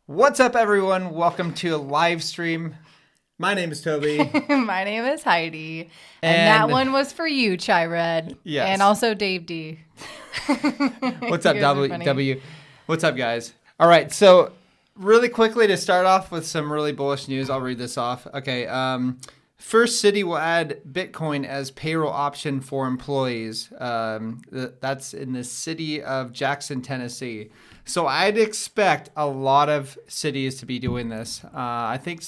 What's up, everyone? Welcome to a live stream. My name is Toby. My name is Heidi. And that one was for you, Chai Red. Yes. And also Dave D. What's up, W? What's up, guys? All right, so really quickly to start off with some really bullish news, I'll read this off. Okay, first city will add Bitcoin as payroll option for employees. That's in the city of Jackson, Tennessee. So I'd expect a lot of cities to be doing this. I think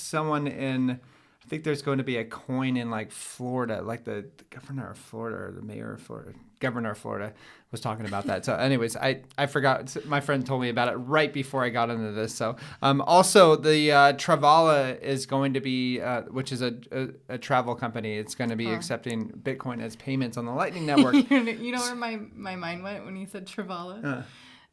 there's going to be a coin in like Florida, like the governor of Florida or the mayor of Florida. Governor of Florida was talking about that. So anyways, I forgot. My friend told me about it right before I got into this. So also the Travala is going to be, which is a travel company. It's going to be accepting Bitcoin as payments on the Lightning Network. You know where my mind went when you said Travala?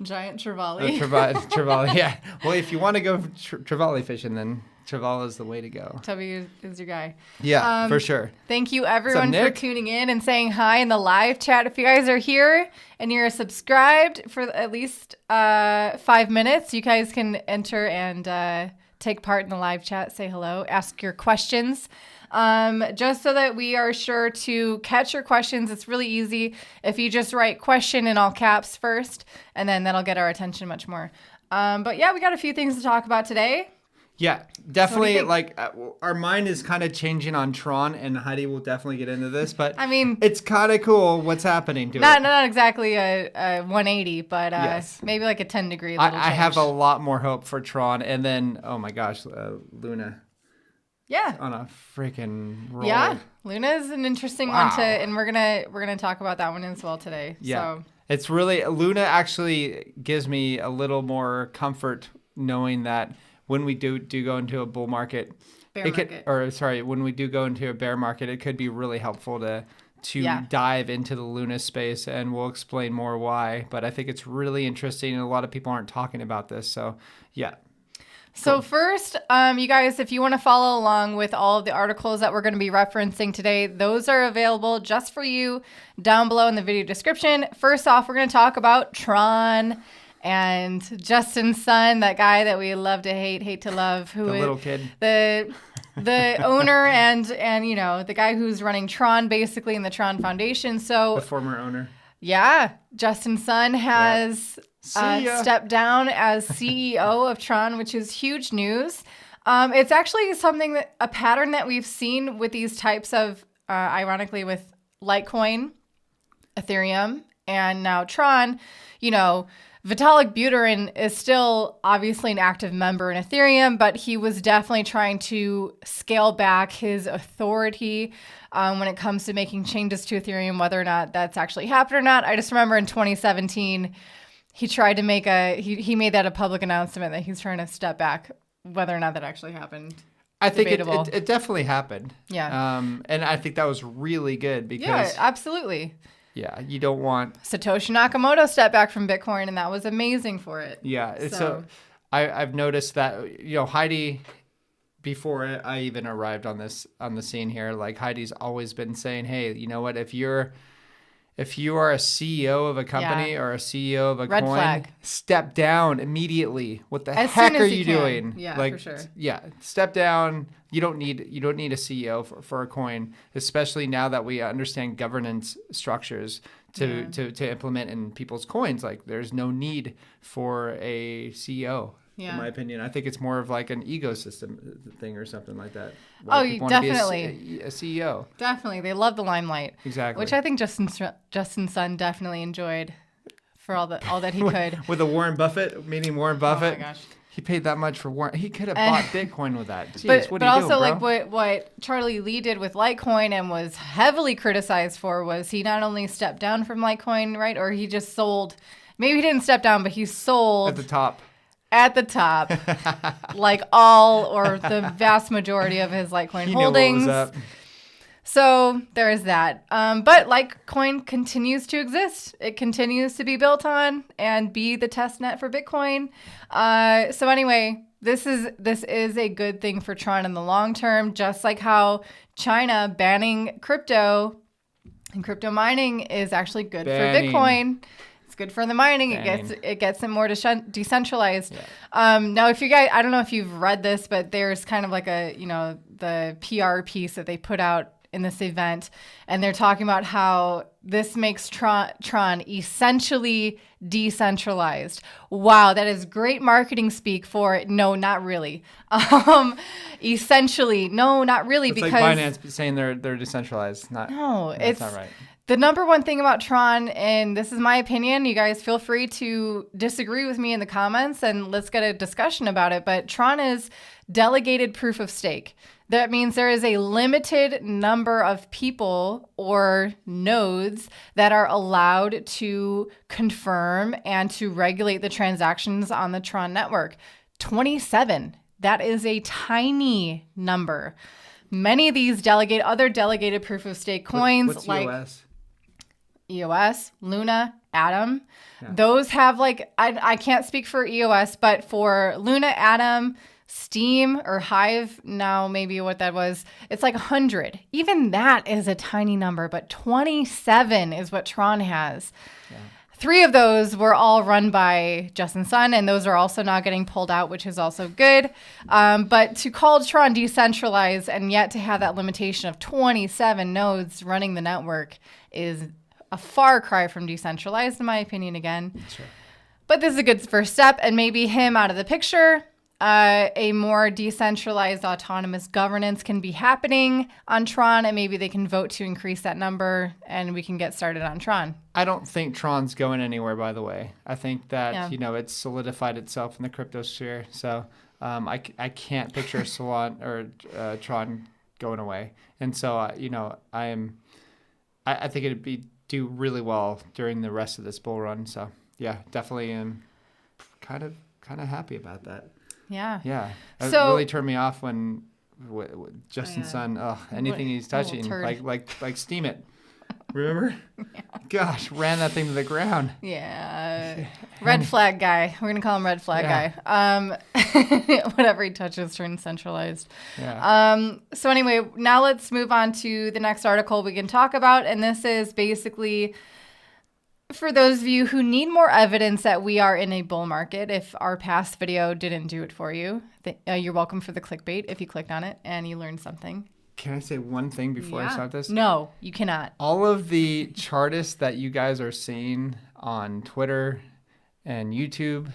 Giant Trevally. Trevally, yeah. Well, if you want to go Trevally fishing, then Travala is the way to go. Toby is your guy. Yeah, for sure. Thank you, everyone, for tuning in and saying hi in the live chat. If you guys are here and you're subscribed for at least 5 minutes, you guys can enter and take part in the live chat, say hello, ask your questions. Just so that we are sure to catch your questions. It's really easy if you just write question in all caps first, and then that'll get our attention much more. But yeah, we got a few things to talk about today. Yeah, definitely. Like our mind is kind of changing on Tron, and Heidi will definitely get into this. But I mean, it's kind of cool what's happening to it. Not exactly a 180, but yes. Maybe like a 10-degree. I have a lot more hope for Tron, and then oh my gosh, Luna. Yeah. On a freaking roll. Yeah. Luna is an interesting one and we're gonna talk about that one as well today. Yeah. So it's really Luna actually gives me a little more comfort knowing that when we do go into a bull market, when we do go into a bear market, it could be really helpful to dive into the Luna space, and we'll explain more why. But I think it's really interesting, and a lot of people aren't talking about this. So yeah. So first, you guys, if you want to follow along with all of the articles that we're going to be referencing today, those are available just for you down below in the video description. First off, we're going to talk about Tron and Justin's son, that guy that we love to hate to love, who is little kid, the owner and you know the guy who's running Tron basically in the Tron Foundation. So the former owner. Yeah, Justin's son has. Stepped down as CEO of Tron, which is huge news. It's actually a pattern that we've seen with these types of, ironically, with Litecoin, Ethereum, and now Tron. You know, Vitalik Buterin is still obviously an active member in Ethereum, but he was definitely trying to scale back his authority when it comes to making changes to Ethereum, whether or not that's actually happened or not. I just remember in 2017, he tried to make he made that a public announcement that he's trying to step back. Whether or not that actually happened, I think it definitely happened. Yeah. And I think that was really good because yeah, absolutely. Yeah, you don't want Satoshi Nakamoto stepped back from Bitcoin, and that was amazing for it. Yeah. So I've noticed that Heidi, before I even arrived on the scene here, like Heidi's always been saying, hey, you know what, if you are a CEO of a company or a CEO of a red coin, flag. Step down immediately. What the as heck are you doing? Yeah, like, for sure. Yeah, step down. You don't need a CEO for a coin, especially now that we understand governance structures to implement in people's coins. Like, there's no need for a CEO. Yeah. In my opinion, I think it's more of like an ecosystem thing or something like that. Definitely. A CEO. Definitely. They love the limelight. Exactly. Which I think Justin's son definitely enjoyed for all that he could. With a Warren Buffett, meeting Warren Buffett. Oh my gosh. He paid that much for Warren. He could have bought Bitcoin with that. Jeez, but also doing, like what Charlie Lee did with Litecoin and was heavily criticized for was he not only stepped down from Litecoin, right? Or he just sold. Maybe he didn't step down, but he sold. At the top, like all or the vast majority of his Litecoin holdings. Knew what was up. So there is that. But Litecoin continues to exist. It continues to be built on and be the test net for Bitcoin. So anyway, this is a good thing for Tron in the long term, just like how China banning crypto and crypto mining is actually good for Bitcoin. It's good for the mining. It gets it more decentralized. Yeah. Now, if you guys, I don't know if you've read this, but there's kind of like the PR piece that they put out in this event, and they're talking about how this makes Tron essentially decentralized. Wow, that is great marketing speak for it. No, not really. Essentially, no, not really. It's because like Binance saying they're decentralized. It's not right. The number one thing about Tron, and this is my opinion, you guys feel free to disagree with me in the comments and let's get a discussion about it, but Tron is delegated proof of stake. That means there is a limited number of people or nodes that are allowed to confirm and to regulate the transactions on the Tron network. 27. That is a tiny number. Many of these other delegated proof of stake coins what's like EOS? Luna, Atom, those have I can't speak for EOS, but for Luna, Atom, Steam or Hive, now maybe what that was, it's like 100. Even that is a tiny number, but 27 is what Tron has. Yeah. 3 of those were all run by Justin Sun, and those are also not getting pulled out, which is also good. But to call Tron decentralized and yet to have that limitation of 27 nodes running the network is a far cry from decentralized, in my opinion, again. Sure. But this is a good first step, and maybe him out of the picture. A more decentralized autonomous governance can be happening on Tron, and maybe they can vote to increase that number and we can get started on Tron. I don't think Tron's going anywhere, by the way. I think that, it's solidified itself in the crypto sphere. So I can't picture Solana or Tron going away. And so, I think it'd do really well during the rest of this bull run. So, yeah, definitely am kind of happy about that. Yeah. Yeah. It really turned me off when Justin Sun, anything he's touching, like steam it. Remember? Yeah. Gosh, ran that thing to the ground. Yeah. Red flag guy. We're going to call him red flag guy. Whatever he touches turns centralized. Yeah. So anyway, now let's move on to the next article we can talk about. And this is basically for those of you who need more evidence that we are in a bull market. If our past video didn't do it for you, you're welcome for the clickbait if you clicked on it and you learned something. Can I say one thing before I start this? No, you cannot. All of the chartists that you guys are seeing on Twitter and YouTube,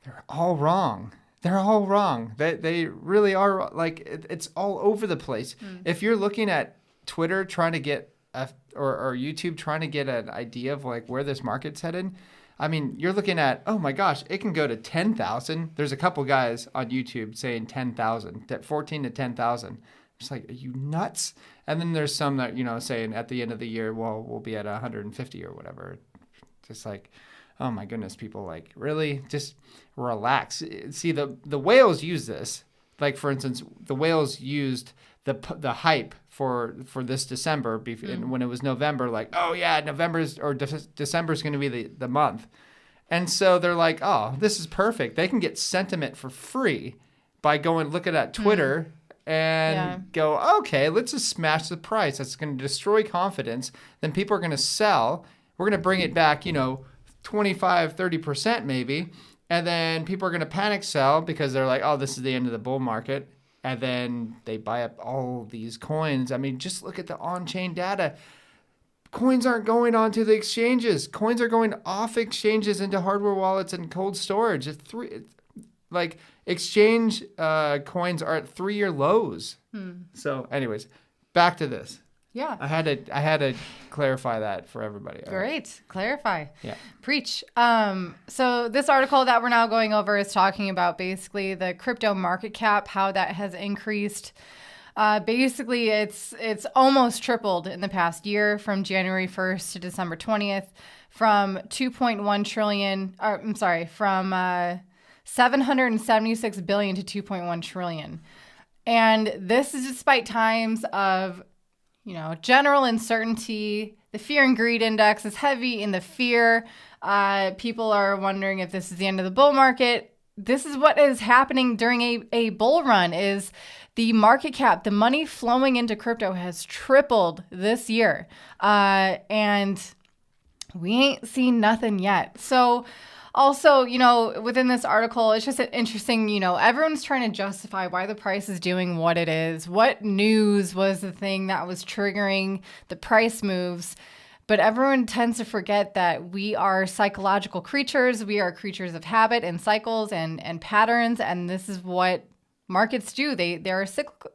they're all wrong. They're all wrong. They really are. It's all over the place. If you're looking at Twitter trying to get or YouTube trying to get an idea of where this market's headed, I mean, you're looking at, oh my gosh, it can go to 10,000. There's a couple guys on YouTube saying 10,000, 14 to 10,000. It's like, are you nuts? And then there's some that, saying at the end of the year, well, we'll be at 150 or whatever. Just oh my goodness, people really just relax. See, the whales use this. For instance, the whales used the hype for this December when it was November, December's going to be the month. And so they're like, oh, this is perfect. They can get sentiment for free by looking at Twitter and go, okay, let's just smash the price. That's going to destroy confidence. Then people are going to sell. We're going to bring it back, 25, 30% maybe. And then people are going to panic sell because they're like, oh, this is the end of the bull market. And then they buy up all these coins. I mean, just look at the on-chain data. Coins aren't going onto the exchanges. Coins are going off exchanges into hardware wallets and cold storage. Exchange coins are at 3-year lows. So anyways, back to this. Yeah. I had to clarify that for everybody. Great. Clarify. Yeah. Preach. So this article that we're now going over is talking about basically the crypto market cap, how that has increased. Basically, it's almost tripled in the past year from January 1st to December 20th from 2.1 trillion, from 776 billion to 2.1 trillion. And this is despite times of general uncertainty. The fear and greed index is heavy in the fear. People are wondering if this is the end of the bull market. This is what is happening during a bull run is the market cap, the money flowing into crypto has tripled this year. And we ain't seen nothing yet. So also, within this article, it's just interesting, everyone's trying to justify why the price is doing what it is. What news was the thing that was triggering the price moves? But everyone tends to forget that we are psychological creatures. We are creatures of habit and cycles and patterns. And this is what markets do. They're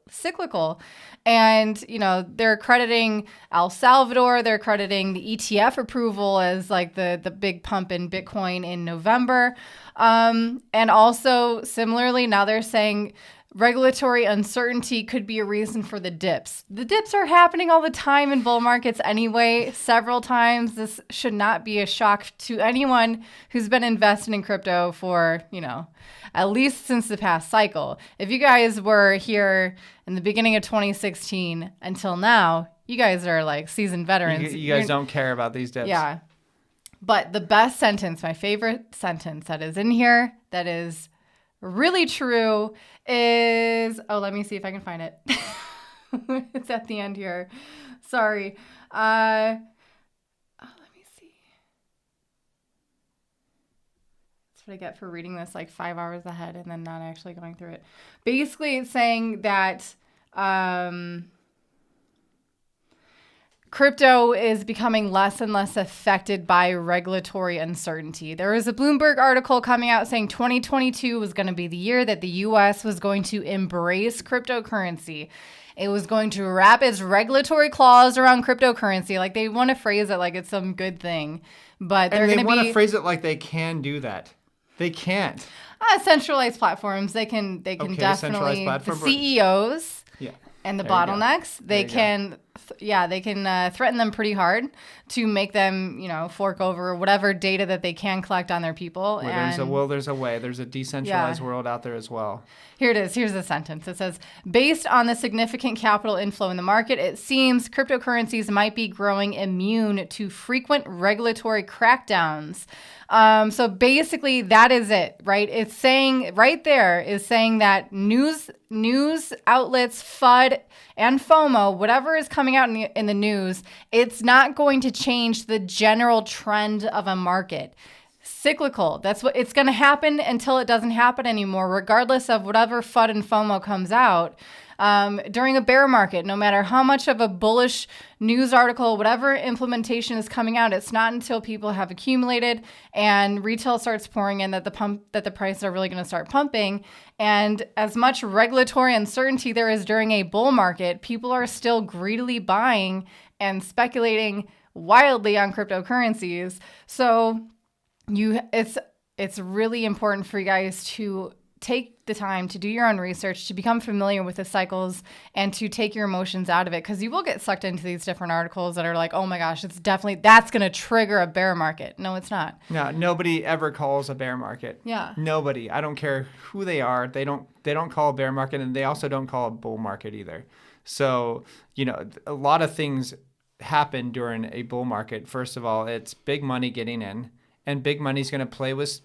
cyclical. And, they're crediting El Salvador. They're crediting the ETF approval as like the big pump in Bitcoin in November. And also similarly, now they're saying regulatory uncertainty could be a reason for the dips. The dips are happening all the time in bull markets anyway, several times. This should not be a shock to anyone who's been investing in crypto for, at least since the past cycle. If you guys were here in the beginning of 2016 until now, you guys are like seasoned veterans. You guys don't care about these dips. Yeah. But the best sentence, my favorite sentence that is in here, that is really true is, let me see if I can find it. It's at the end here. Sorry. Let me see. That's what I get for reading this like 5 hours ahead and then not actually going through it. Basically, it's saying that crypto is becoming less and less affected by regulatory uncertainty. There was a Bloomberg article coming out saying 2022 was going to be the year that the U.S. was going to embrace cryptocurrency. It was going to wrap its regulatory clause around cryptocurrency. Like they want to phrase it like it's some good thing, but they're going to be... And they want to phrase it like they can do that. They can't. Centralized platforms. They can definitely... The CEOs... Yeah. And the bottlenecks, they can threaten them pretty hard to make them, fork over whatever data that they can collect on their people. There's a will, there's a way. There's a decentralized world out there as well. Here it is. Here's the sentence. It says, based on the significant capital inflow in the market, it seems cryptocurrencies might be growing immune to frequent regulatory crackdowns. So basically that is it, right? It's saying right there is saying that news outlets, FUD and FOMO, whatever is coming out in the news, it's not going to change the general trend of a market. Cyclical. That's what it's going to happen until it doesn't happen anymore, regardless of whatever FUD and FOMO comes out. During a bear market, no matter how much of a bullish news article, whatever implementation is coming out, it's not until people have accumulated and retail starts pouring in that the prices are really going to start pumping. And as much regulatory uncertainty there is during a bull market, people are still greedily buying and speculating wildly on cryptocurrencies. So it's really important for you guys to take the time to do your own research, to become familiar with the cycles, and to take your emotions out of it, because you will get sucked into these different articles that are like, oh my gosh, that's going to trigger a bear market. No, it's not. No, nobody ever calls a bear market. Yeah. Nobody. I don't care who they are. They don't call a bear market, and they also don't call a bull market either. So, a lot of things happen during a bull market. First of all, it's big money getting in, and big money's going to play with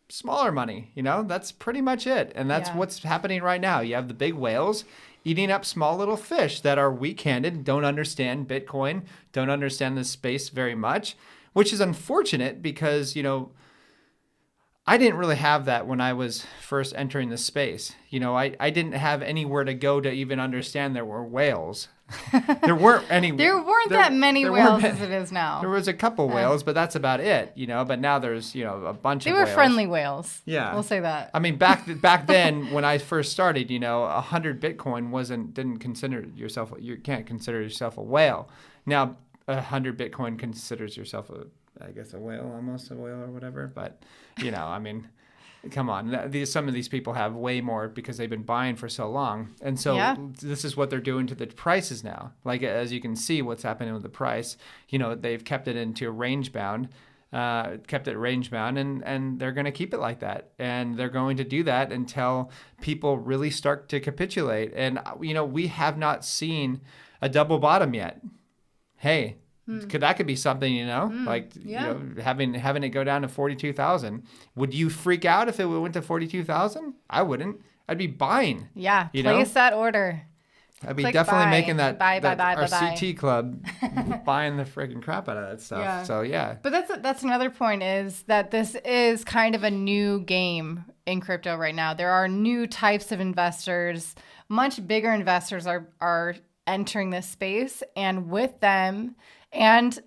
smaller money. That's pretty much it. And that's what's happening right now. You have the big whales eating up small little fish that are weak-handed, don't understand Bitcoin, don't understand this space very much, which is unfortunate because, I didn't really have that when I was first entering the space. I didn't have anywhere to go to even understand there were whales. There weren't any. There weren't that many whales as it is now. There was a couple whales, but that's about it. But now there's a bunch of whales. They were friendly whales. Yeah, we'll say that. I mean, back then when I first started, 100 Bitcoin you can't consider yourself a whale. Now 100 Bitcoin considers yourself a whale, almost a whale or whatever. But I mean. Come on, some of these people have way more because they've been buying for so long. And so This is what they're doing to the prices now. Like, as you can see what's happening with the price, they've kept it into range bound, and they're going to keep it like that. And they're going to do that until people really start to capitulate. And, we have not seen a double bottom yet. Hey. That could be something, having it go down to 42,000. Would you freak out if it went to 42,000? I wouldn't. I'd be buying. Yeah, place that order. I'd be Click definitely buy. making that, Buy, our buy. CT club buying the freaking crap out of that stuff. Yeah. So yeah. But that's another point, is that this is kind of a new game in crypto right now. There are new types of investors. Much bigger investors are entering this space, and with them and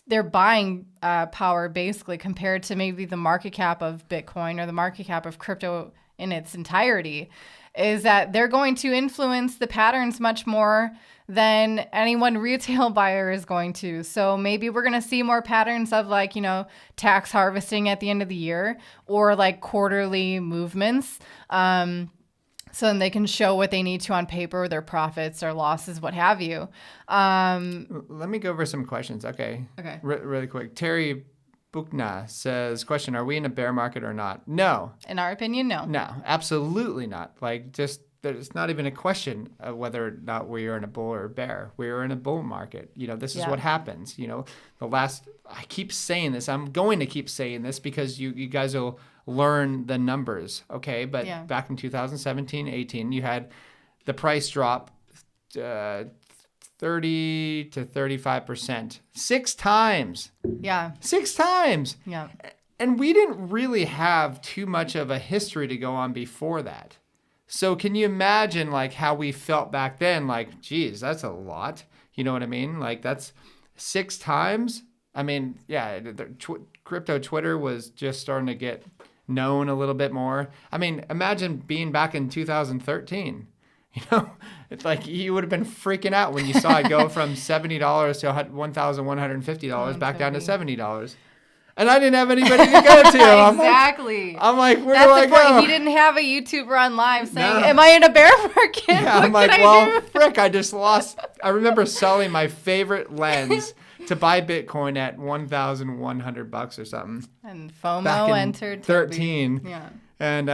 their buying power, basically, compared to maybe the market cap of Bitcoin or the market cap of crypto in its entirety, is that they're going to influence the patterns much more than any one retail buyer is going to. So maybe we're going to see more patterns of, like, tax harvesting at the end of the year, or like quarterly movements. So then they can show what they need to on paper, their profits or losses, what have you. Let me go over some questions. Okay. Really quick. Terry Bukna says, question, are we in a bear market or not? No. In our opinion, no. No, absolutely not. Like, just, there's not even a question of whether or not we are in a bull or a bear. We are in a bull market. This is what happens. I keep saying this. I'm going to keep saying this because you guys will learn the numbers. Okay. But back in 2017, 18, you had the price drop 30 to 35%. 6 times. Yeah. 6 times. Yeah. And we didn't really have too much of a history to go on before that. So can you imagine like how we felt back then? Like, geez, that's a lot. You know what I mean? Like, that's 6 times. I mean, yeah, crypto Twitter was just starting to get known a little bit more. I mean, imagine being back in 2013. It's like you would have been freaking out when you saw it go from $70 to $1,150 back down to $70. And I didn't have anybody to go to. Exactly. I'm like, where That's do I the point. go? He didn't have a YouTuber on live saying, am I in a bear market? Yeah, what I'm like, can I well, do? frick, I just lost. I remember selling my favorite lens to buy Bitcoin at $1,100 or something. And FOMO back in entered. 13. Yeah. And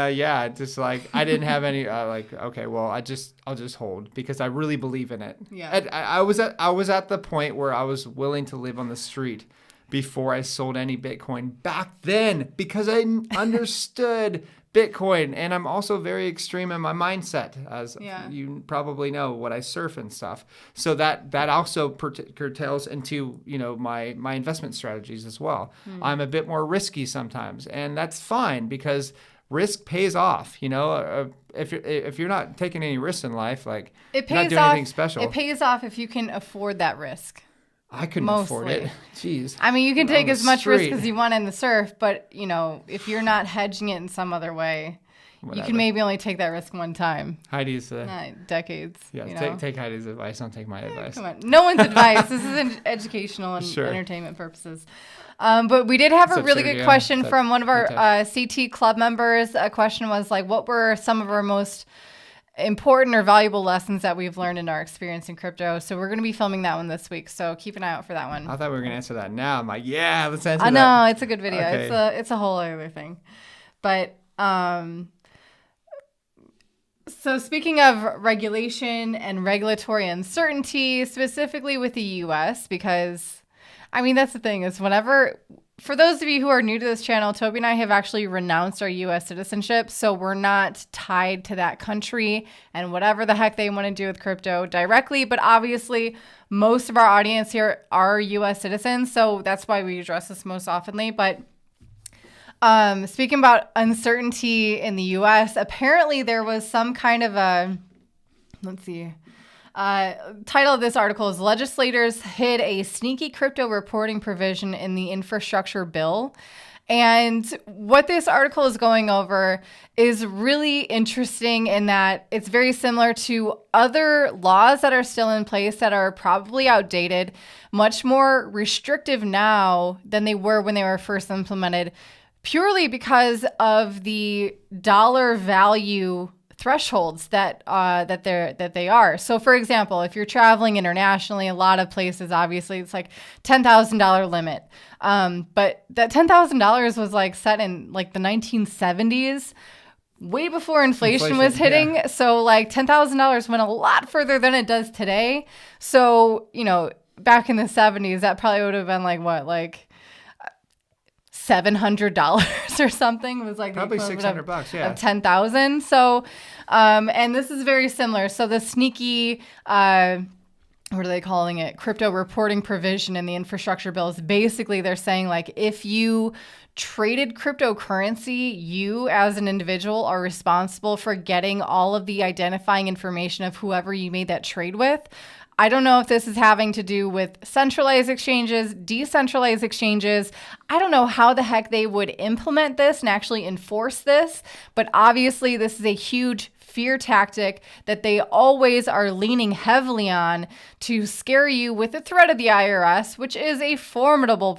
just like I didn't have any okay, well, I'll just hold because I really believe in it. Yeah. And I was at the point where I was willing to live on the street before I sold any Bitcoin back then because I understood Bitcoin, and I'm also very extreme in my mindset, as you probably know, what I surf and stuff. So that also curtails into my investment strategies as well. I'm a bit more risky sometimes, and that's fine because risk pays off. If you're not taking any risks in life, like It pays you're not doing off. anything special. It pays off if you can afford that risk. I couldn't afford it. Jeez. I mean, you can take as much risk as you want in the surf, but if you're not hedging it in some other way, you can maybe only take that risk one time. Heidi's not decades. Yeah, take Heidi's advice. Don't take my advice. Come on, no one's advice. This is educational and entertainment purposes. But we did have a really good question from one of our CT club members. A question was like, what were some of our most important or valuable lessons that we've learned in our experience in crypto? So we're going to be filming that one this week. So keep an eye out for that one. I thought we were going to answer that now. I'm like, yeah, let's answer that. I know, it's a good video. Okay. It's a whole other thing. But so speaking of regulation and regulatory uncertainty, specifically with the U.S., because I mean, that's the thing is for those of you who are new to this channel, Toby and I have actually renounced our U.S. citizenship. So we're not tied to that country and whatever the heck they want to do with crypto directly. But obviously, most of our audience here are U.S. citizens. So that's why we address this most oftenly. But speaking about uncertainty in the U.S., apparently there was some kind of title of this article is Legislators Hid a Sneaky Crypto Reporting Provision in the Infrastructure Bill. And what this article is going over is really interesting in that it's very similar to other laws that are still in place that are probably outdated, much more restrictive now than they were when they were first implemented, purely because of the dollar value thresholds that they are. So for example, if you're traveling internationally, a lot of places, obviously it's like $10,000 limit. But that $10,000 was like set in like the 1970s, way before inflation was hitting. Yeah. So like $10,000 went a lot further than it does today. So, back in the 70s, that probably would have been like what, like $700 or something. It was like probably $600, yeah, of 10,000. So, and this is very similar. So the sneaky, what are they calling it? Crypto reporting provision in the infrastructure bill is basically they're saying like if you traded cryptocurrency, you as an individual are responsible for getting all of the identifying information of whoever you made that trade with. I don't know if this is having to do with centralized exchanges, decentralized exchanges. I don't know how the heck they would implement this and actually enforce this, but obviously this is a huge fear tactic that they always are leaning heavily on to scare you with the threat of the IRS, which is a formidable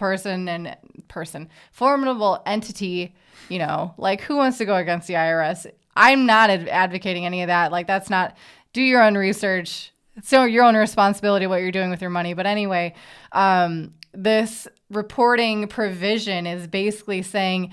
formidable entity. You know, like who wants to go against the IRS? I'm not advocating any of that. Like that's not, do your own research. So your own responsibility what you're doing with your money. But anyway, this reporting provision is basically saying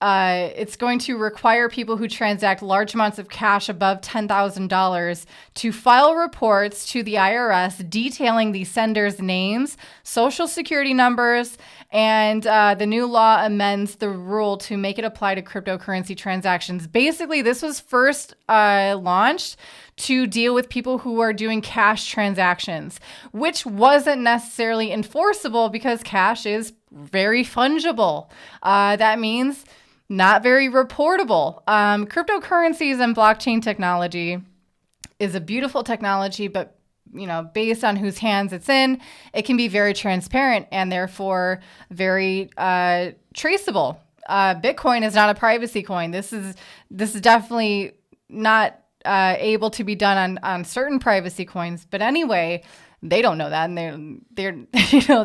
it's going to require people who transact large amounts of cash above $10,000 to file reports to the IRS detailing the sender's names, social security numbers, and the new law amends the rule to make it apply to cryptocurrency transactions. Basically, this was first launched to deal with people who are doing cash transactions, which wasn't necessarily enforceable because cash is very fungible. That means not very reportable. Cryptocurrencies and blockchain technology is a beautiful technology, but you know, based on whose hands it's in, it can be very transparent and therefore very traceable. Bitcoin is not a privacy coin. This is definitely not able to be done on certain privacy coins. But anyway, they don't know that, and they're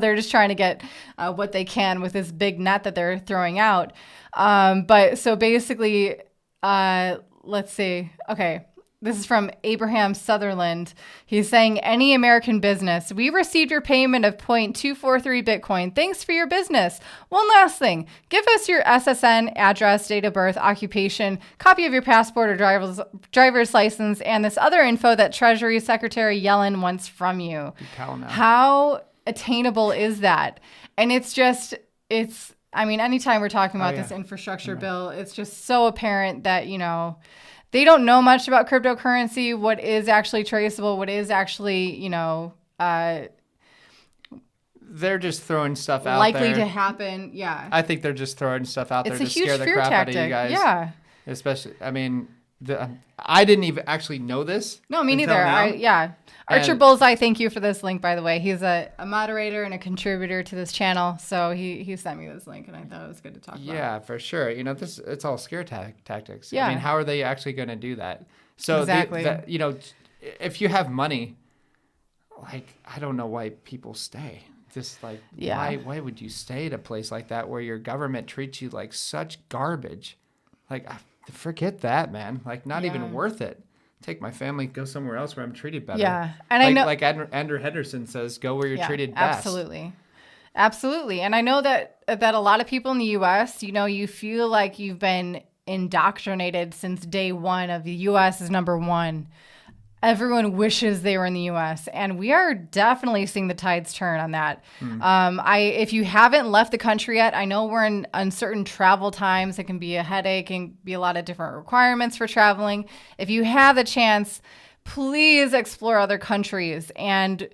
they're just trying to get what they can with this big net that they're throwing out. But so basically, let's see. Okay. This is from Abraham Sutherland. He's saying, any American business, we received your payment of 0.243 Bitcoin. Thanks for your business. One last thing. Give us your SSN, address, date of birth, occupation, copy of your passport or driver's license, and this other info that Treasury Secretary Yellen wants from you. How attainable is that? And I mean, anytime we're talking about this infrastructure bill, it's just so apparent that, you know, they don't know much about cryptocurrency, what is actually traceable, what is actually, you know, they're just throwing stuff out likely there. to happen. Yeah. I think they're just throwing stuff out there to scare the crap out of you guys. Yeah. Especially, I mean, I didn't even actually know this. No, me neither. Archer Bullseye, thank you for this link, by the way. He's a moderator and a contributor to this channel, so he sent me this link, and I thought it was good to talk about. Yeah, for sure. You know, it's all scare tactics. Yeah. I mean, how are they actually going to do that? So, exactly. You know, if you have money, like, I don't know why people stay. Just like, why would you stay at a place like that where your government treats you like such garbage? Like, forget that, man. Like, not even worth it. Take my family, go somewhere else where I'm treated better. Yeah. And I know, like Andrew Henderson says, go where you're treated best. Absolutely. And I know that a lot of people in the U.S., you know, you feel like you've been indoctrinated since day one of the U.S. is number one. Everyone wishes they were in the U.S., and we are definitely seeing the tides turn on that. If you haven't left the country yet, I know we're in uncertain travel times. It can be a headache and be a lot of different requirements for traveling. If you have the chance, please explore other countries, and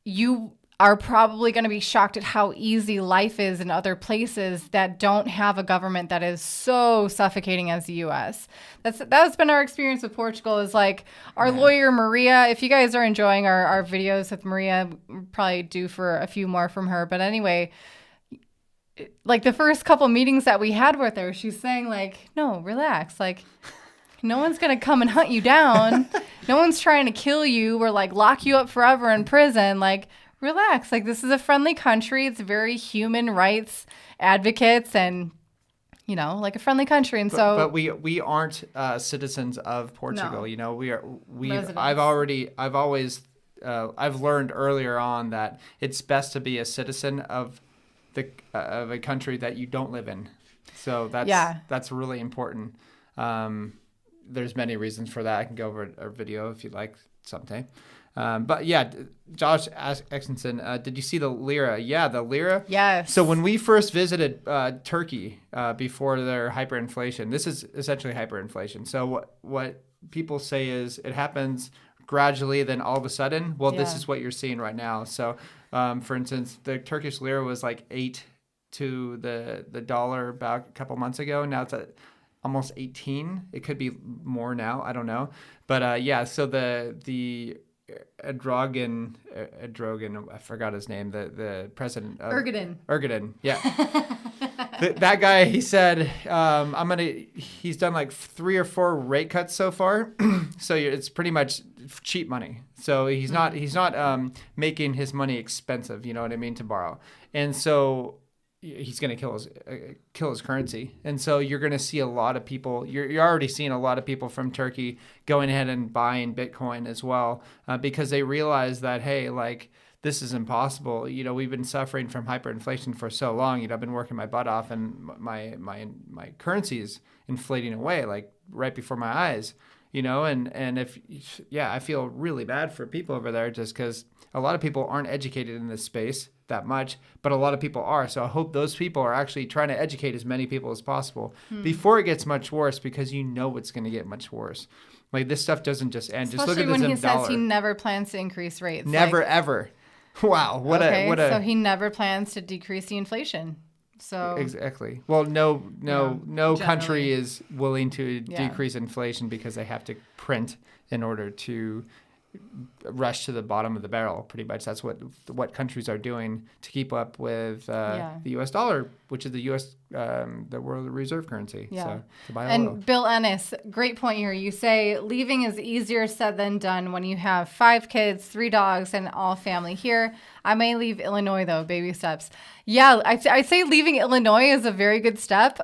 you are probably going to be shocked at how easy life is in other places that don't have a government that is so suffocating as the U.S. That's been our experience with Portugal. Is like our lawyer Maria. If you guys are enjoying our videos with Maria, we're probably due for a few more from her. But anyway, like the first couple meetings that we had with her, she's saying like, no, relax, like. No one's going to come and hunt you down. No one's trying to kill you or like lock you up forever in prison. Like, relax. Like, this is a friendly country. It's very human rights advocates and, you know, like a friendly country. And but we aren't citizens of Portugal. No. You know, I've learned earlier on that it's best to be a citizen of a country that you don't live in. So that's really important. there's many reasons for that. I can go over a video if you'd like someday. But yeah, Josh Exenson, did you see the lira? Yeah, the lira. Yes. So when we first visited Turkey before their hyperinflation, this is essentially hyperinflation. So what people say is it happens gradually, then all of a sudden. Well, this is what you're seeing right now. So, for instance, the Turkish lira was like 8 to the dollar about a couple months ago. Now it's at almost 18. It could be more now. I don't know. But yeah, so the Erdogan, I forgot his name, the president of Erdogan, yeah. That guy, he said, he's done like 3 or 4 rate cuts so far. So it's pretty much cheap money. So he's not making his money expensive, you know what I mean, to borrow. And so he's going to kill his currency. And so you're going to see a lot of people, you're already seeing a lot of people from Turkey going ahead and buying Bitcoin as well, because they realize that, hey, like, this is impossible. You know, we've been suffering from hyperinflation for so long. You know, I've been working my butt off, and my currency is inflating away, like right before my eyes. You know, and I feel really bad for people over there, just because a lot of people aren't educated in this space that much, but a lot of people are. So I hope those people are actually trying to educate as many people as possible before it gets much worse, because you know it's going to get much worse. Like, this stuff doesn't just end. Especially just look at when this he dollar. says he never plans to increase rates. Never, ever. Wow. So he never plans to decrease the inflation. So exactly. Well, no country is willing to decrease inflation, because they have to print in order to rush to the bottom of the barrel. Pretty much, that's what countries are doing to keep up with the U.S. dollar, which is the world reserve currency. Yeah. So, to buy oil. And Bill Ennis, great point here. You say leaving is easier said than done when you have 5 kids, 3 dogs, and all family here. I may leave Illinois though, baby steps. Yeah, I say leaving Illinois is a very good step.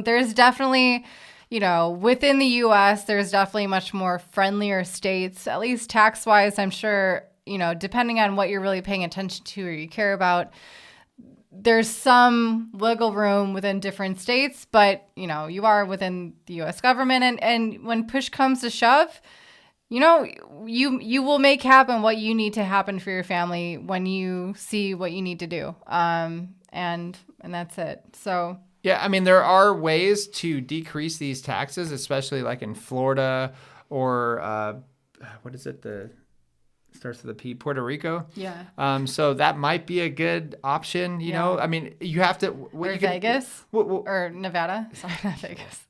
There's definitely, you know, within the U.S., there's definitely much more friendlier states, at least tax-wise. I'm sure, you know, depending on what you're really paying attention to or you care about, there's some wiggle room within different states, but, you know, you are within the U.S. government. And when push comes to shove, you know, you will make happen what you need to happen for your family when you see what you need to do. And that's it. So... yeah, I mean, there are ways to decrease these taxes, especially like in Florida or what is it? Starts with a P, Puerto Rico. Yeah. So that might be a good option. You know, I mean, you have to. Or Vegas. Or Nevada. Sorry, not Vegas.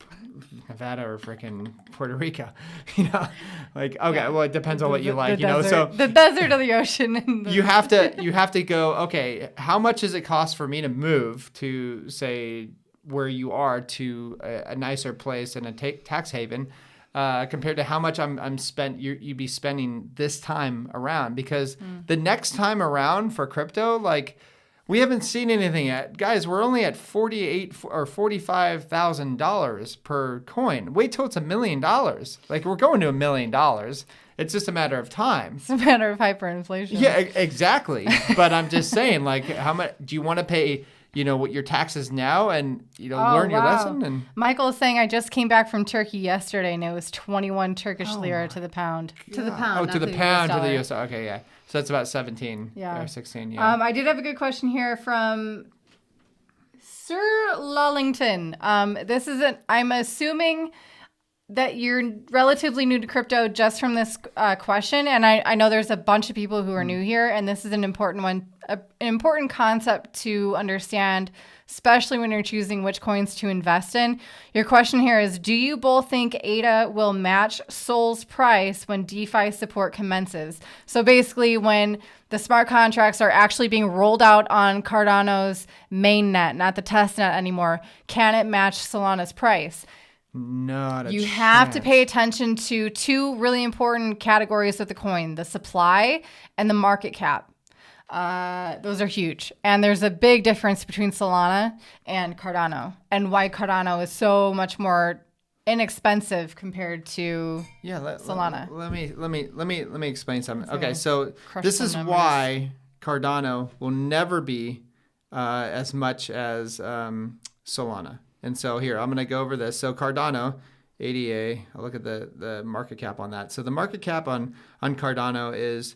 Nevada or freaking Puerto Rico. You know, like, okay, well, it depends on what you like. You know, so the desert or the ocean. You have to go. Okay, how much does it cost for me to move to, say, where you are, to a nicer place and a tax haven, compared to how much you'd be spending this time around? Because the next time around for crypto, like, we haven't seen anything yet, guys. We're only at $48,000 or $45,000 per coin. Wait till it's $1 million. Like, we're going to $1 million. It's just a matter of time. It's a matter of hyperinflation. Yeah, exactly. But I'm just saying, like, how much do you want to pay? You know, what your taxes now, and, you know, learn your lesson. And Michael is saying, I just came back from Turkey yesterday, and it was 21 Turkish lira to the pound. To the pound. Oh, to the pound, to the US dollar. Okay, yeah. So that's about 17 or 16, yeah. I did have a good question here from Sir Lullington. This is I'm assuming that you're relatively new to crypto just from this question, and I know there's a bunch of people who are new here, and this is an important one, an important concept to understand, especially when you're choosing which coins to invest in. Your question here is, do you both think ADA will match Sol's price when DeFi support commences? So basically, when the smart contracts are actually being rolled out on Cardano's mainnet, not the testnet anymore, can it match Solana's price? Not a You chance. have to pay attention to 2 really important categories of the coin, the supply and the market cap. Those are huge. And there's a big difference between Solana and Cardano, and why Cardano is so much more inexpensive compared to Solana. Let me explain something. Okay, so this is why Cardano will never be as much as Solana. And so here, I'm going to go over this. So Cardano ADA. I'll look at the market cap on that. So the market cap on Cardano is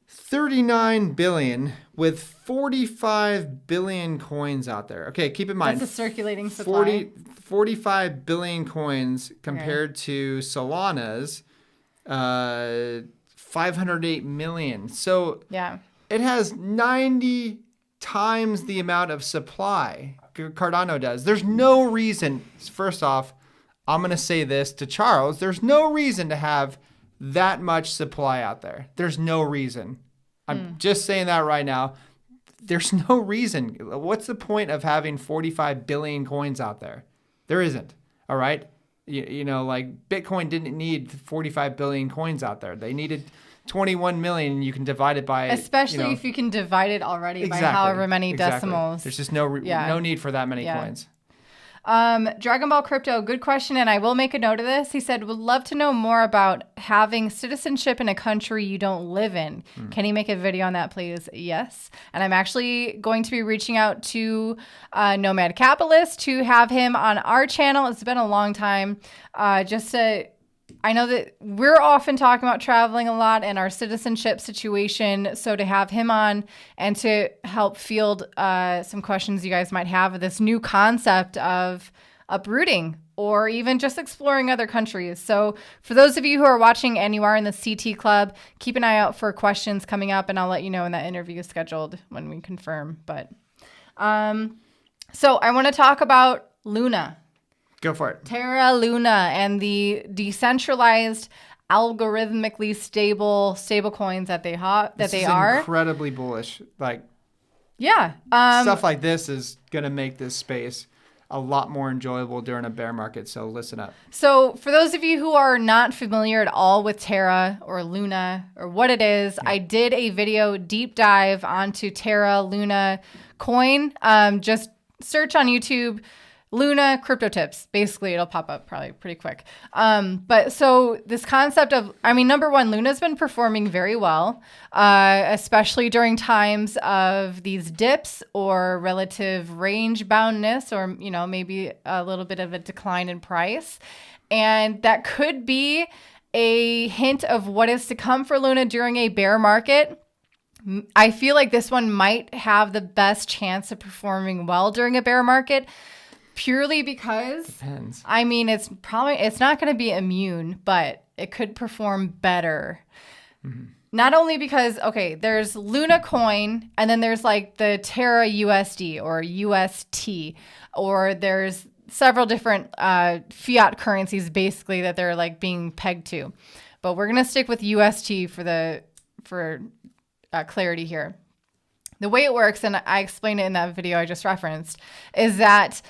39 billion with 45 billion coins out there. Okay, keep in mind. That's a circulating supply. 45 billion coins compared to Solana's 508 million. So yeah, it has 90 times the amount of supply Cardano does. There's no reason, first off, I'm going to say this to Charles, there's no reason to have that much supply out there. There's no reason. I'm just saying that right now. There's no reason. What's the point of having 45 billion coins out there? There isn't. All right. You know, like Bitcoin didn't need 45 billion coins out there. They needed 21 million, and you can divide it by... Especially if you can divide it already by however many decimals. There's just no need for that many coins. Dragon Ball Crypto, good question, and I will make a note of this. He said, would love to know more about having citizenship in a country you don't live in. Can he make a video on that, please? Yes. And I'm actually going to be reaching out to Nomad Capitalist to have him on our channel. It's been a long time. I know that we're often talking about traveling a lot and our citizenship situation. So to have him on and to help field some questions you guys might have of this new concept of uprooting or even just exploring other countries. So for those of you who are watching and you are in the CT Club, keep an eye out for questions coming up, and I'll let you know when that interview is scheduled when we confirm. But so I want to talk about Luna. Go for it. Terra Luna and the decentralized, algorithmically stable coins that they are. Incredibly bullish. Yeah. Stuff like this is going to make this space a lot more enjoyable during a bear market. So listen up. So for those of you who are not familiar at all with Terra or Luna or what it is, I did a video deep dive onto Terra Luna coin. Just search on YouTube Luna crypto tips. Basically, it'll pop up probably pretty quick. But so this concept of, number one, Luna's been performing very well, especially during times of these dips or relative range boundness, or, maybe a little bit of a decline in price. And that could be a hint of what is to come for Luna during a bear market. I feel like this one might have the best chance of performing well during a bear market. Purely because, depends. It's not going to be immune, but it could perform better. Mm-hmm. Not only because, there's Luna coin, and then there's like the Terra USD or UST, or there's several different fiat currencies basically that they're like being pegged to. But we're going to stick with UST for clarity here. The way it works, and I explained it in that video I just referenced, is that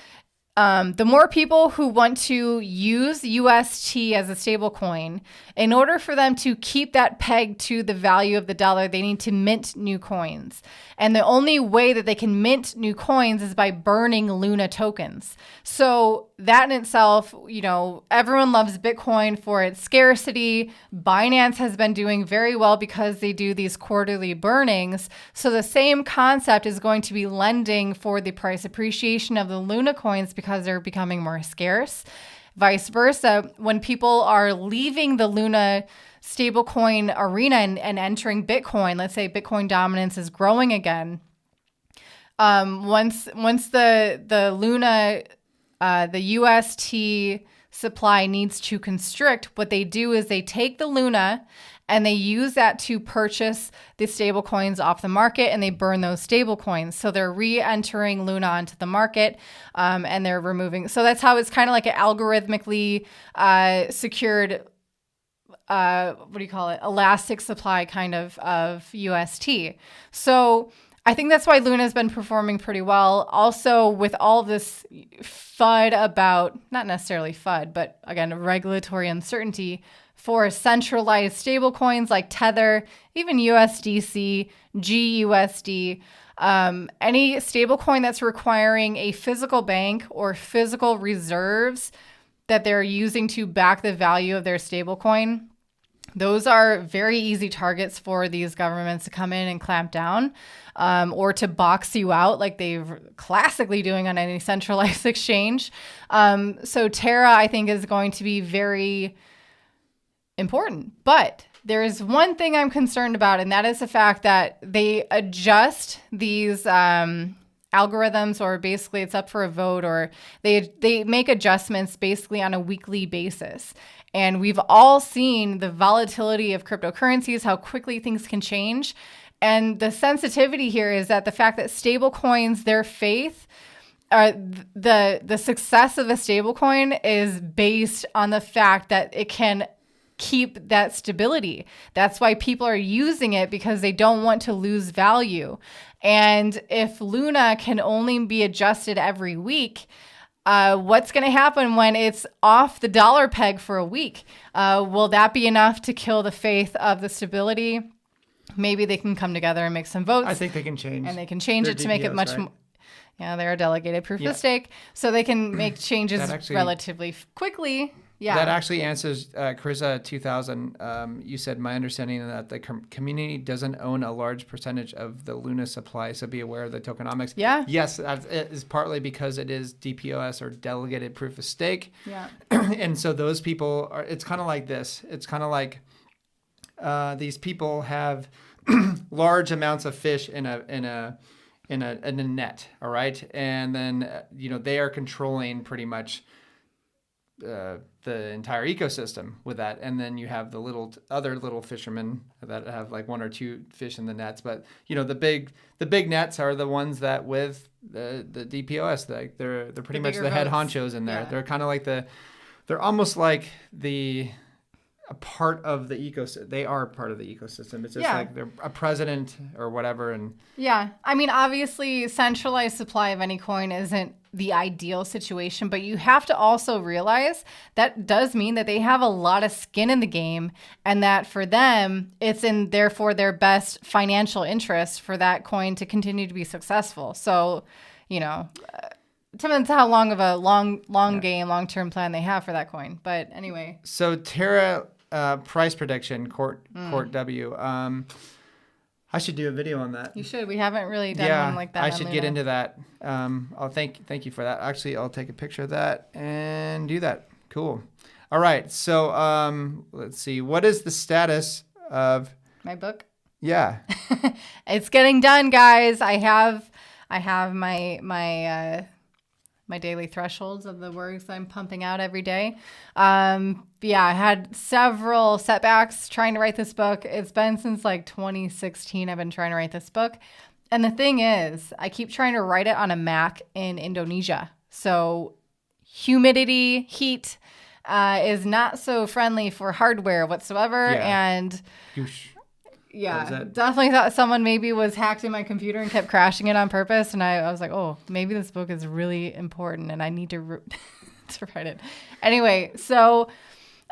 the more people who want to use UST as a stable coin, in order for them to keep that pegged to the value of the dollar, they need to mint new coins. And the only way that they can mint new coins is by burning Luna tokens. So that in itself, everyone loves Bitcoin for its scarcity. Binance has been doing very well because they do these quarterly burnings. So the same concept is going to be lending for the price appreciation of the Luna coins because they're becoming more scarce. Vice versa, when people are leaving the Luna stablecoin arena and entering Bitcoin, let's say Bitcoin dominance is growing again. Once the Luna, the UST supply needs to constrict, what they do is they take the Luna and they use that to purchase the stable coins off the market, and they burn those stable coins. So they're re-entering Luna onto the market, and they're removing. So that's how it's kind of like an algorithmically secured, elastic supply kind of UST. So I think that's why Luna has been performing pretty well. Also, with all this FUD about, not necessarily FUD, but again, regulatory uncertainty for centralized stablecoins like Tether, even USDC, GUSD, any stablecoin that's requiring a physical bank or physical reserves that they're using to back the value of their stablecoin. those are very easy targets for these governments to come in and clamp down, or to box you out like they're classically doing on any centralized exchange. So Terra, I think, is going to be very important. But there is one thing I'm concerned about, and that is the fact that they adjust these algorithms, or basically it's up for a vote, or they make adjustments basically on a weekly basis. And we've all seen the volatility of cryptocurrencies, how quickly things can change. And the sensitivity here is that the fact that stable coins, their faith, the success of a stable coin is based on the fact that it can keep that stability. That's why people are using it, because they don't want to lose value. And if Luna can only be adjusted every week, what's going to happen when it's off the dollar peg for a week? Will that be enough to kill the faith of the stability? Maybe they can come together and make some votes. I think they can change. And they can change it to make it much more. Yeah, they're a delegated proof of stake. So they can make changes relatively quickly. Yeah. That actually answers Carissa 2000. You said, my understanding is that the community doesn't own a large percentage of the Luna supply, so be aware of the tokenomics. Yeah. Yes, that is partly because it is DPoS, or delegated proof of stake. Yeah. And so those people are, it's kind of like this. It's kind of like these people have large amounts of fish in a net, all right? And then, they are controlling pretty much the entire ecosystem with that. And then you have the other little fishermen that have like one or two fish in the nets. But the big nets are the ones that with the DPoS, like they're pretty much the head honchos in there. Yeah. They're kind of like they're almost like a part of the ecosystem. They are part of the ecosystem. It's just like they're a president or whatever. And yeah, I mean, obviously centralized supply of any coin isn't the ideal situation, but you have to also realize that does mean that they have a lot of skin in the game, and that for them, it's in therefore their best financial interest for that coin to continue to be successful. So, depends how long of a long-term plan they have for that coin. But anyway. So Terra price prediction, Court W. I should do a video on that. You should. We haven't really done one like that. I should get into that. I'll thank you for that. Actually, I'll take a picture of that and do that. Cool. All right. So let's see. What is the status of my book? Yeah. It's getting done, guys. I have my daily thresholds of the words I'm pumping out every day. I had several setbacks trying to write this book. It's been since like 2016 I've been trying to write this book. And the thing is, I keep trying to write it on a Mac in Indonesia. So humidity, heat is not so friendly for hardware whatsoever. Yeah. And yeah, definitely thought someone maybe was hacked in my computer and kept crashing it on purpose. And I was like, oh, maybe this book is really important and I need to to write it. Anyway, so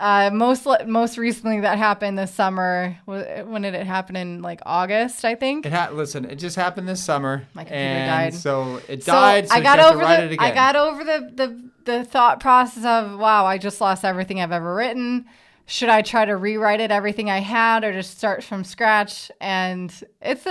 most recently that happened this summer. When did it happen? In like August, I think. It just happened this summer. My computer died. So it died. So I got over write it again. I got over the thought process of, wow, I just lost everything I've ever written. Should I try to rewrite everything I had, or just start from scratch? And it's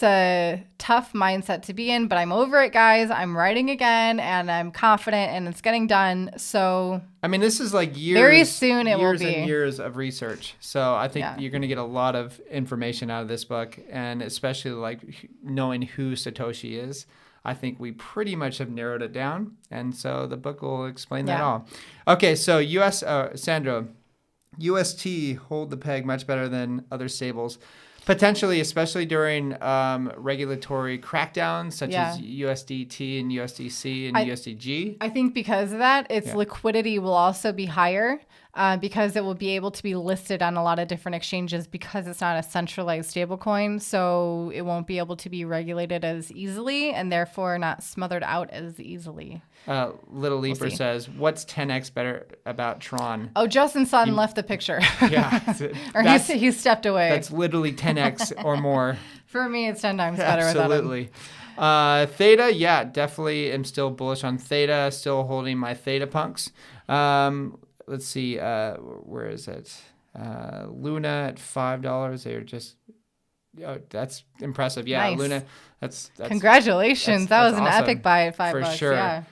a tough mindset to be in, but I'm over it, guys. I'm writing again, and I'm confident, and it's getting done. So I mean, this is like years. Very soon it will be. Years and years of research. So I think you're going to get a lot of information out of this book, and especially like knowing who Satoshi is. I think we pretty much have narrowed it down, and so the book will explain that all. Okay, so Sandro, UST hold the peg much better than other stables, potentially, especially during regulatory crackdowns such as USDT and USDC and USDG. I think because of that, its liquidity will also be higher. Because it will be able to be listed on a lot of different exchanges because it's not a centralized stablecoin. So it won't be able to be regulated as easily and therefore not smothered out as easily. Little Leaper says, what's 10x better about Tron? Oh, Justin Sutton left the picture. Yeah. Or he stepped away. That's literally 10x or more. For me, it's 10 times better without him. Absolutely. Theta, definitely am still bullish on Theta. Still holding my Theta punks. Let's see, where is it? Luna at $5. They're just, that's impressive. Yeah, nice. Luna, that's congratulations. That was an awesome. epic buy at $5. For sure. Yeah.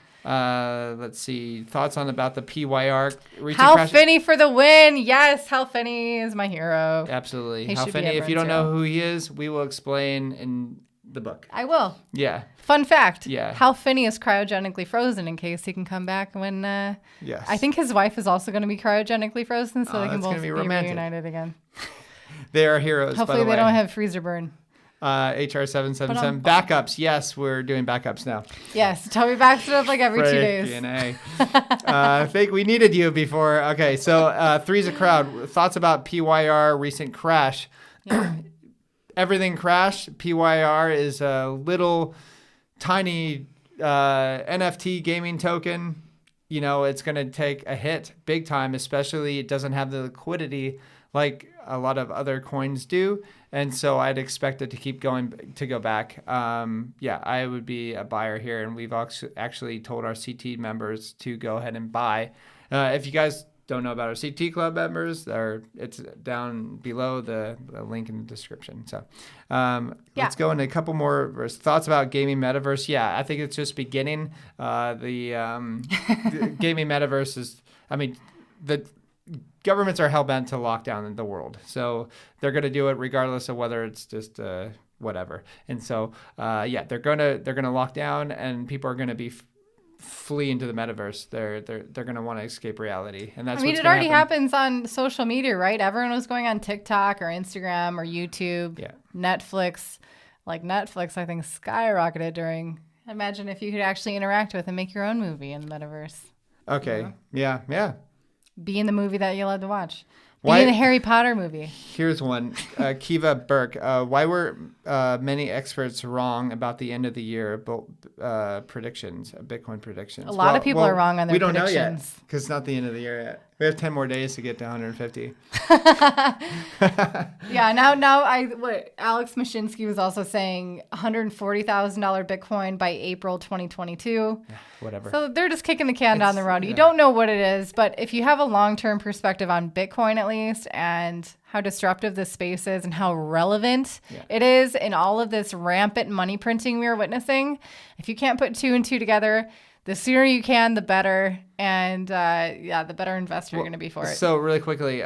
Let's see. Thoughts on about the PYR? Hal Finney for the win. Yes, Hal Finney is my hero. Absolutely. Hal Finney, if you don't know who he is, we will explain in the book. I will. Yeah. Fun fact. Yeah. Hal Finney is cryogenically frozen in case he can come back when... yes. I think his wife is also going to be cryogenically frozen, so they can both be reunited again. They are heroes, hopefully they don't have freezer burn. HR 777 backups. Yes, we're doing backups now. Yes, Toby backs it up like every 2 days. I think we needed you before. Okay, so three's a crowd. Thoughts about PYR recent crash? Yeah. Everything crashed. PYR is a little tiny NFT gaming token. You know, it's going to take a hit big time, especially it doesn't have the liquidity like a lot of other coins do. And so I'd expect it to keep going to go back. Yeah, I would be a buyer here. And we've actually told our CT members to go ahead and buy. If you guys don't know about our CT Club members, it's down below the link in the description. So let's go into a couple more thoughts about gaming metaverse. Yeah, I think it's just beginning. The gaming metaverse is, the governments are hell-bent to lock down the world. So they're going to do it regardless of whether it's just whatever. And so, they're going to lock down, and people are going to be flee into the metaverse. They're going to want to escape reality. And that's it already happens on social media, right? Everyone was going on TikTok or Instagram or YouTube. Yeah. Netflix. Like Netflix, I think, skyrocketed during... Imagine if you could actually interact with and make your own movie in the metaverse. Okay. You know? Yeah. Be in the movie that you love to watch. Be in the Harry Potter movie. Here's one. Kiva Burke. Why were many experts wrong about the end of the year predictions, Bitcoin predictions? A lot of people are wrong on their predictions. We don't know yet because it's not the end of the year yet. We have 10 more days to get to 150. Yeah, now Alex Mashinsky was also saying $140,000 Bitcoin by April 2022. Whatever. So they're just kicking the can down the road. You don't know what it is, but if you have a long-term perspective on Bitcoin at least and how disruptive this space is and how relevant it is in all of this rampant money printing we are witnessing, if you can't put two and two together, the sooner you can, the better. And the better investor you're going to be for it. So really quickly,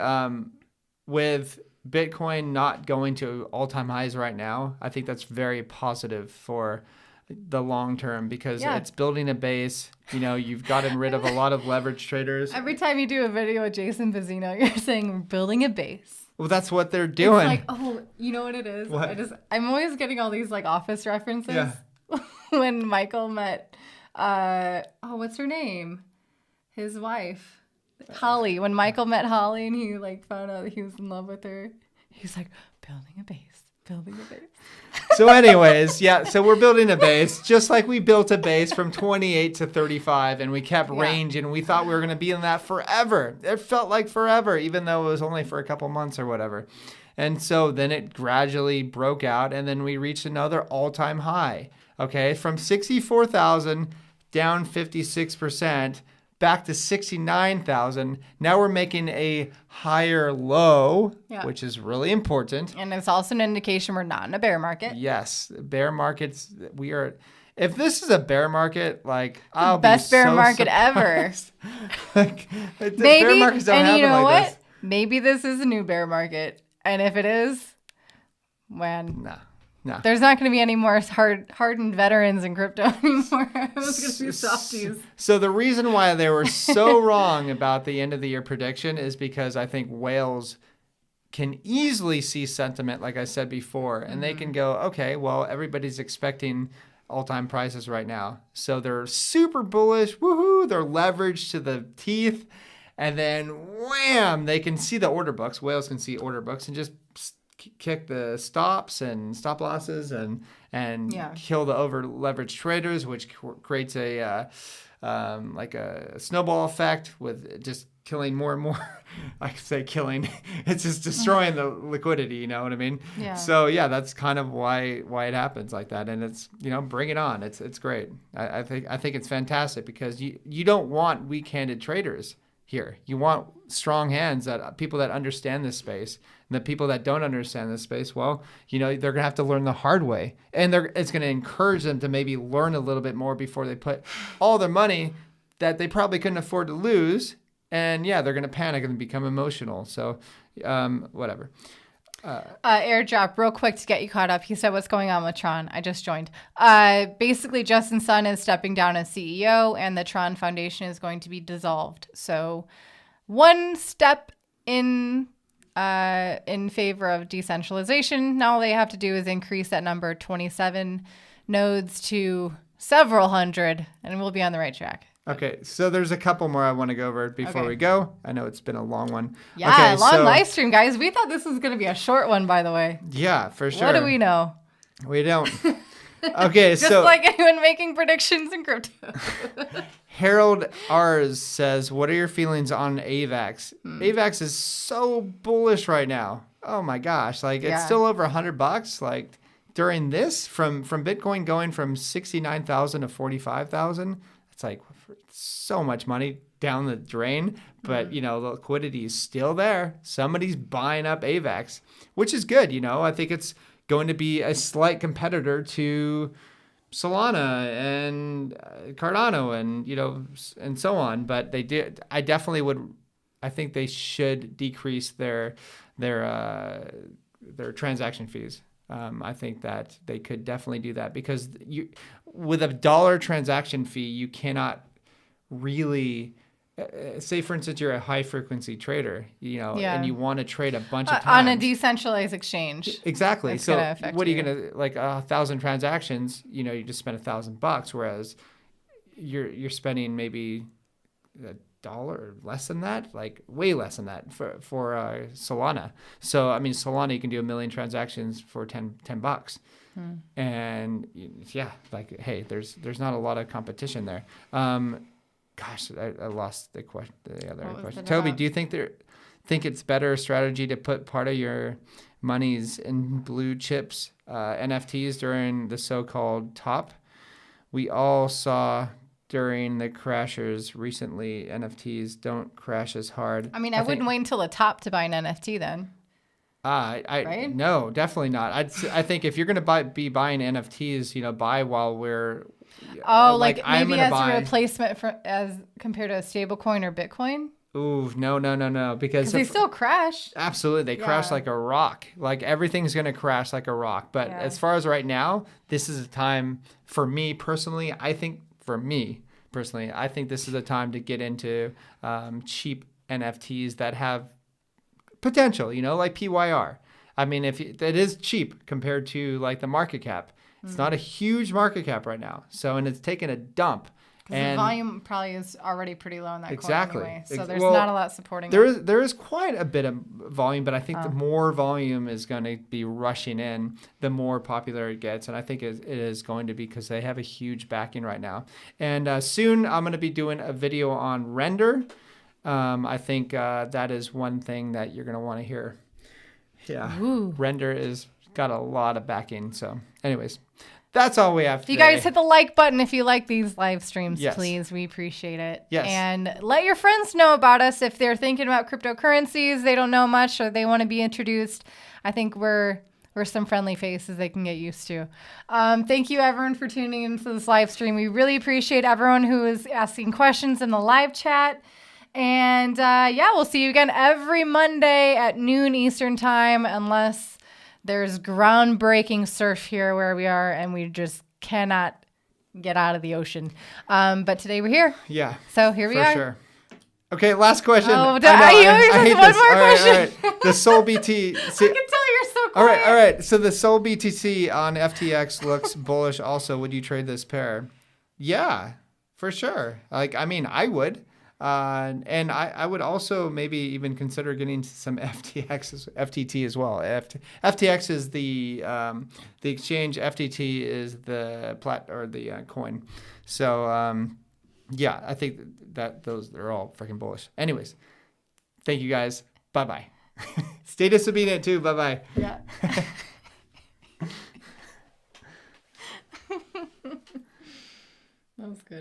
with Bitcoin not going to all-time highs right now, I think that's very positive for the long term because it's building a base. You know, you've gotten rid of a lot of leverage traders. Every time you do a video with Jason Bazzino, you're saying we're building a base. Well, that's what they're doing. It's like, you know what it is? What? I'm always getting all these like office references. Yeah. When Michael met, what's her name? His wife, Holly. When Michael met Holly and he like found out that he was in love with her, he's like, building a base. So anyways, so we're building a base just like we built a base from 28 to 35 and we kept range and we thought we were going to be in that forever. It felt like forever, even though it was only for a couple months or whatever. And so then it gradually broke out and then we reached another all-time high. Okay, from 64,000 down 56%. Back to 69,000. Now we're making a higher low, which is really important. And it's also an indication we're not in a bear market. Yes, bear markets. We are. If this is a bear market, like I'll be best bear so market surprised. ever. Maybe. Bear markets don't and you know like what? this. Maybe this is a new bear market, and if it is, No. There's not going to be any more hardened veterans in crypto anymore. It was going to be softies. So the reason why they were so wrong about the end of the year prediction is because I think whales can easily see sentiment, like I said before, and they can go, okay, well, everybody's expecting all-time prices right now. So they're super bullish. Woohoo! They're leveraged to the teeth. And then, wham, they can see the order books. Whales can see order books and just kick the stops and stop losses and kill the over leveraged traders, which creates a snowball effect with just killing more and more. I could say killing. It's just destroying the liquidity. You know what I mean? Yeah. So that's kind of why it happens like that. And it's bring it on. It's great. I think it's fantastic because you don't want weak-handed traders. here. You want strong hands, that people that understand this space. And the people that don't understand this space, well, they're going to have to learn the hard way. And it's going to encourage them to maybe learn a little bit more before they put all their money that they probably couldn't afford to lose. And yeah, they're going to panic and become emotional. So whatever. Airdrop real quick to get you caught up. He said, what's going on with Tron? I just joined. Basically, Justin Sun is stepping down as CEO, and the Tron Foundation is going to be dissolved. So one step in favor of decentralization. Now all they have to do is increase that number 27 nodes to several hundred, and we'll be on the right track. Okay, so there's a couple more I want to go over before we go. I know it's been a long one. Yeah, okay, long live stream, guys. We thought this was going to be a short one, by the way. Yeah, for sure. What do we know? We don't. Okay, Just like anyone making predictions in crypto. Harold Rs says, what are your feelings on AVAX? AVAX is so bullish right now. Oh my gosh. It's still over $100. Like during this, from Bitcoin going from 69,000 to 45,000, it's like so much money down the drain, but the liquidity is still there. Somebody's buying up AVAX, which is good. I think it's going to be a slight competitor to Solana and Cardano and so on. But I think they should decrease their transaction fees. I think that they could definitely do that because with $1 transaction fee, you cannot really say, for instance, you're a high frequency trader, and you want to trade a bunch of times on a decentralized exchange. Exactly. So what are you going to, like 1,000 transactions, you just spend $1,000, whereas you're spending maybe $1 or less than that, like way less than that for Solana. So, I mean, Solana, you can do 1 million transactions for $10. And yeah, like, hey, there's not a lot of competition there. Gosh, I lost the other question. Toby, do you think it's better strategy to put part of your monies in blue chips, NFTs during the so-called top? We all saw during the crashers recently, NFTs don't crash as hard. I mean, I wouldn't wait until the top to buy an NFT then. Right? No, definitely not. I think if you're going to be buying NFTs, buy while we're... like maybe as a replacement as compared to a stable coin or Bitcoin? Ooh, no. Because they still crash. Absolutely. They crash like a rock. Like everything's going to crash like a rock. But as far as right now, this is a time for me personally. I think this is a time to get into cheap NFTs that have potential, like PYR. I mean, it is cheap compared to like the market cap. It's not a huge market cap right now. So, and it's taken a dump. And the volume probably is already pretty low in that coin anyway. So there's not a lot supporting it. There is quite a bit of volume, but I think the more volume is going to be rushing in, the more popular it gets. And I think it is going to be because they have a huge backing right now. And soon I'm going to be doing a video on Render. I think that is one thing that you're going to want to hear. Yeah. Ooh. Render is got a lot of backing. So anyways, that's all we have today. You guys hit the like button if you like these live streams, please. We appreciate it. Yes. And let your friends know about us if they're thinking about cryptocurrencies, they don't know much, or they want to be introduced. I think we're some friendly faces they can get used to. Thank you, everyone, for tuning into this live stream. We really appreciate everyone who is asking questions in the live chat. And we'll see you again every Monday at noon Eastern time, unless there's groundbreaking surf here where we are and we just cannot get out of the ocean. But today we're here. Yeah. So here we are. For sure. Okay, last question. Oh, I hate one more question. All right. The Sol BT. I can tell you're so quiet. All right. So the Sol BTC on FTX looks bullish also. Would you trade this pair? Yeah, for sure. I would. And I would also maybe even consider getting some FTT as well. FTX is the exchange. FTT is the coin. So I think that they're all freaking bullish. Anyways, thank you guys. Bye bye. Stay disobedient too. Bye bye. Yeah.